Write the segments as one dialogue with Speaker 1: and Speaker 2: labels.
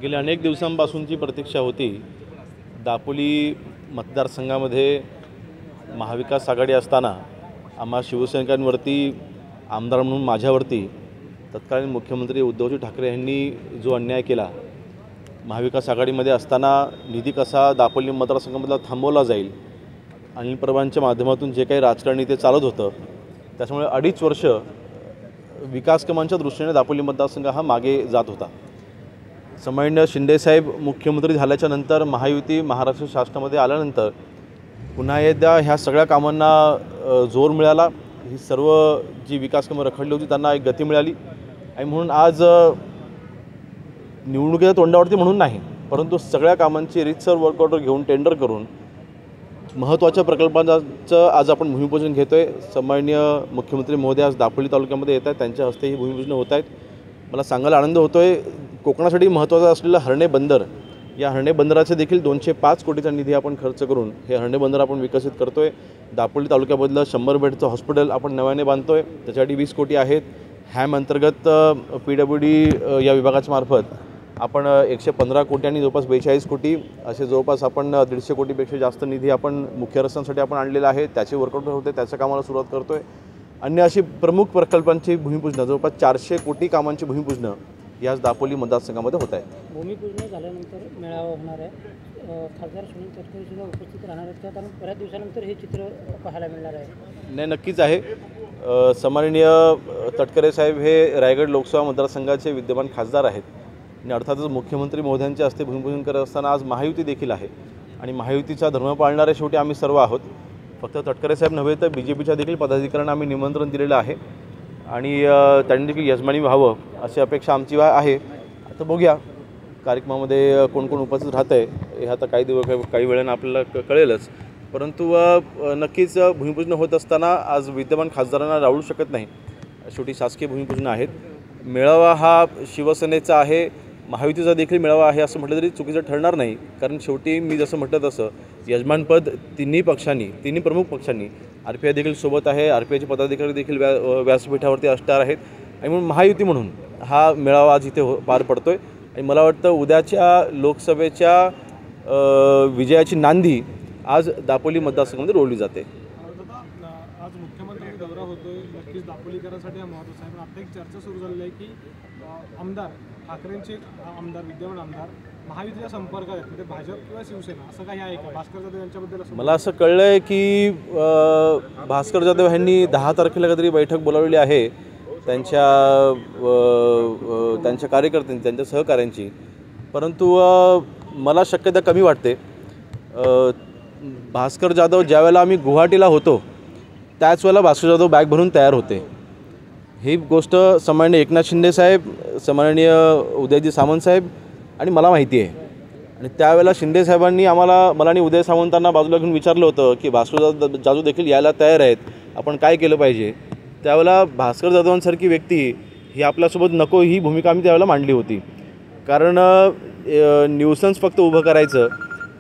Speaker 1: गेल्या अनेक दिवसांपासूनची प्रतीक्षा होती। दापोली मतदारसंघामध्ये महाविकास आघाडी असताना आम्हा शिवसैनिकांवरती आमदार म्हणून माझ्यावरती तत्कालीन मुख्यमंत्री उद्धवजी ठाकरे यांनी जो अन्याय केला, महाविकास आघाडीमध्ये असताना निधी कसा दापोली मतदारसंघामधला थांबवला जाईल, अनिल परबांच्या माध्यमातून जे काही राजकारणी ते चालत होतं, त्याच्यामुळे 2.5 वर्ष विकास कामांच्या दृष्टीने दापोली मतदारसंघ हा मागे जात होता। सन्माननीय शिंदेसाहेब मुख्यमंत्री झाल्याच्या नंतर महायुती महाराष्ट्र शासनामध्ये आल्यानंतर पुन्हा एकदा ह्या सगळ्या कामांना जोर मिळाला। ही सर्व जी विकास कामं रखडली होती त्यांना एक गती मिळाली आणि म्हणून आज निवडणुकीच्या तोंडावरती म्हणून नाही, परंतु सगळ्या कामांची रीतसर वर्क ऑर्डर घेऊन टेंडर करून महत्त्वाच्या प्रकल्पांचं आज आपण भूमिपूजन घेतोय। सन्माननीय मुख्यमंत्री महोदय आज दापोली तालुक्यामध्ये येत आहेत, त्यांच्या हस्ते ही भूमिपूजन होत आहेत। मला सांगायला आनंद होतोय, कोकणासाठी महत्त्वाचा असलेलं हर्णे बंदर, या हर्णे बंदराचे देखील 205 कोटीचा निधी आपण खर्च करून हे हर्णे बंदर आपण विकसित करतोय। दापोली तालुक्यामधलं 100 बेडचं हॉस्पिटल आपण नव्याने बांधतोय, त्याच्यासाठी 20 कोटी आहेत। हॅम अंतर्गत PWD या विभागाच्या मार्फत आपण 115 कोटी आणि जवळपास 42 कोटी असे जवळपास आपण 150 कोटीपेक्षा जास्त निधी आपण मुख्य रस्त्यांसाठी आपण आणलेला आहे। त्याचे वर्कआउट होते, त्याच्या कामाला सुरुवात करतोय। अन्य अशी प्रमुख प्रकल्पांची भूमिपूजन जवळपास 400 कोटी कामांची भूमिपूजन याच दापोली मतदारसंघामध्ये होत आहे।
Speaker 2: भूमिपूजन झाल्यानंतर मेळावा होणार आहे, खासदार सुनील तटकरे सुद्धा उपस्थित राहणार आहेत, कारण बऱ्याच दिवसानंतर हे चित्र पाहायला मिळणार आहे।
Speaker 1: नाही, नक्कीच आहे। सन्माननीय तटकरे साहेब हे रायगड लोकसभा मतदारसंघाचे विद्यमान खासदार आहेत आणि अर्थातच मुख्यमंत्री महोदयांच्या हस्ते भूमिपूजन करत असताना आज महायुती देखील आहे आणि महायुतीचा धर्म पाळणारे शेवटी आम्ही सर्व आहोत। फक्त तटकरे साहेब नव्हे तर BJPच्या देखील पदाधिकाऱ्यांना आम्ही निमंत्रण दिलेलं आहे आणि त्यांनी देखील यजमानी व्हावं अशी अपेक्षा आमची आहे। आता बघूया कार्यक्रमामध्ये कोण कोण उपस्थित राहतं आहे हे आता काही वेळानं आपल्याला कळेलच, परंतु नक्कीच भूमिपूजन होत असताना आज विद्यमान खासदारांना राहू शकत नाही, शेवटी शासकीय भूमिपूजन आहेत। मेळावा हा शिवसेनेचा आहे, महायुतीचा देखील मेळावा आहे असं म्हटलं तरी चुकीचं ठरणार नाही, कारण शेवटी मी जसं म्हटलं तसं यजमानपद तिन्ही प्रमुख पक्षांनी RPI देखील सोबत आहे, RPIचे पदाधिकारी देखील व्यासपीठावरती असणार आहेत आणि म्हणून महायुती म्हणून हा मेळावा आज इथे पार पडतोय आणि मला वाटतं उद्याच्या लोकसभेच्या विजयाची नांदी आज दापोली मतदारसंघामध्ये रोवली जाते।
Speaker 3: आज मुख्यमंत्री दौरा होतोय, नक्कीच दापोलीकरांसाठी हा महत्त्वाचा आहे, पण आता एक चर्चा सुरू झालेली आहे की आमदार ठाकरेंचे आमदार विद्यमान आमदार महायुतीच्या संपर्कात आहेत, म्हणजे भाजप किंवा शिवसेना असं काही आहे का? भास्कर जाधव यांच्याबद्दल मला
Speaker 1: असं कळलं आहे की भास्कर जाधव यांनी 10 तारखेला काहीतरी बैठक बोलावलेली आहे त्यांच्या कार्यकर्त्यांची, त्यांच्या सहकाऱ्यांची, परंतु मला शक्यता कमी वाटते। भास्कर जाधव ज्यावेळेला आम्ही गुवाहाटीला होतो त्याच वेळेला भास्कर जाधव बॅग भरून तयार होते। ही गोष्ट सन्माननीय एकनाथ शिंदे साहेब, सन्माननीय उदयजी सामंत साहेब आणि मला माहिती आहे आणि त्यावेळेला शिंदे साहेबांनी मला आणि उदय सामंतांना बाजूला घेऊन विचारलं होतं की भास्कर जाधव देखील यायला तयार आहेत, आपण काय केलं पाहिजे। त्यावेळेला भास्कर जाधवांसारखी व्यक्ती ही आपल्यासोबत नको ही भूमिका आम्ही त्यावेळेला मांडली होती, कारण न्यूसन्स फक्त उभं करायचं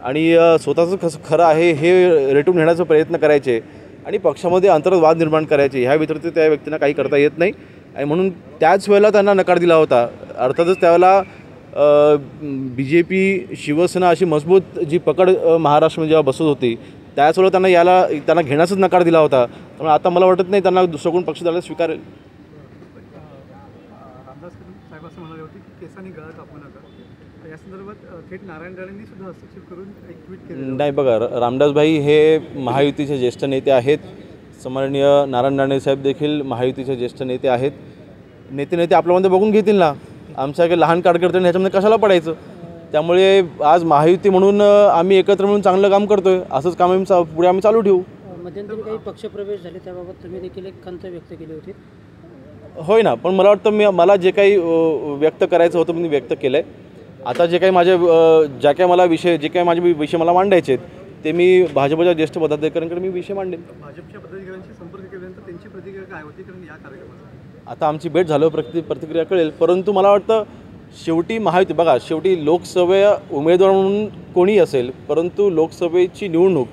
Speaker 1: आणि स्वतःचं कसं खरं आहे हे रेटून घेण्याचा प्रयत्न करायचे आणि पक्षामध्ये अंतर्गत वाद निर्माण करायचे, ह्या व्यतिरिक्त त्या व्यक्तींना काही करता येत नाही आणि म्हणून त्याच वेळेला त्यांना नकार दिला होता। अर्थातच त्यावेळेला BJP शिवसेना अशी मजबूत जी पकड महाराष्ट्रामध्ये जेव्हा बसत होती त्याच वेळेला त्यांना घेण्याचाच नकार दिला होता, त्यामुळे आता मला वाटत नाही त्यांना दुसरा कोण पक्ष द्यायला स्वीकारेल।
Speaker 3: रामदास साहेब असं म्हणाले होते की केसांनी गळा कापू नका, या संदर्भात थेट नारायण राणेंनी सुद्धा हस्तक्षेप करून एक ट्विट केलं।
Speaker 1: नाही, बघा, रामदासभाई हे महायुतीचे ज्येष्ठ नेते आहेत, सन्माननीय नारायण राणे साहेब देखील महायुतीचे ज्येष्ठ नेते आहेत। नेते आपल्यामध्ये बघून घेतील ना, आमच्याकडे लहान कार्यकर्त्यांनी ह्याच्यामध्ये कशाला पडायचं। त्यामुळे आज महायुती म्हणून आम्ही एकत्र म्हणून चांगलं काम करतोय, असंच काम पुढे आम्ही चालू ठेवू।
Speaker 2: मध्यंतरी काही पक्षप्रवेश झाले त्याबाबत तुम्ही देखील एक खंत व्यक्त केली होती।
Speaker 1: होय ना, पण मला वाटतं मला जे काही व्यक्त करायचं होतं मी व्यक्त केलं आहे। आता जे काही माझे विषय मला मांडायचे आहेत ते मी भाजपच्या ज्येष्ठ पदाधिकाऱ्यांकडे मी विषय मांडेन।
Speaker 3: भाजपच्या पदाधिकाऱ्यांशी संपर्क केल्यानंतर त्यांची प्रतिक्रिया काय होती, कारण या कार्यक्रमात
Speaker 1: आता आमची भेट झाल्यावर प्रतिक्रिया कळेल, परंतु मला वाटतं शेवटी महायुती, बघा, शेवटी लोकसभा उमेदवार म्हणून कोणी असेल, परंतु लोकसभेची निवडणूक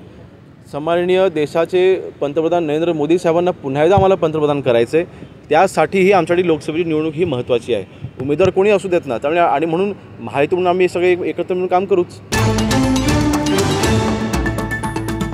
Speaker 1: सन्माननीय देशाचे पंतप्रधान नरेंद्र मोदी साहेबांना पुन्हा एकदा आम्हाला पंतप्रधान करायचं आहे। त्यासाठीही आमच्यासाठी लोकसभेची निवडणूक ही महत्त्वाची आहे. उमेदवार कोणी असू देत ना, त्यामुळे आणि म्हणून महायुती म्हणून आम्ही सगळे एकत्र मिळून काम करूच.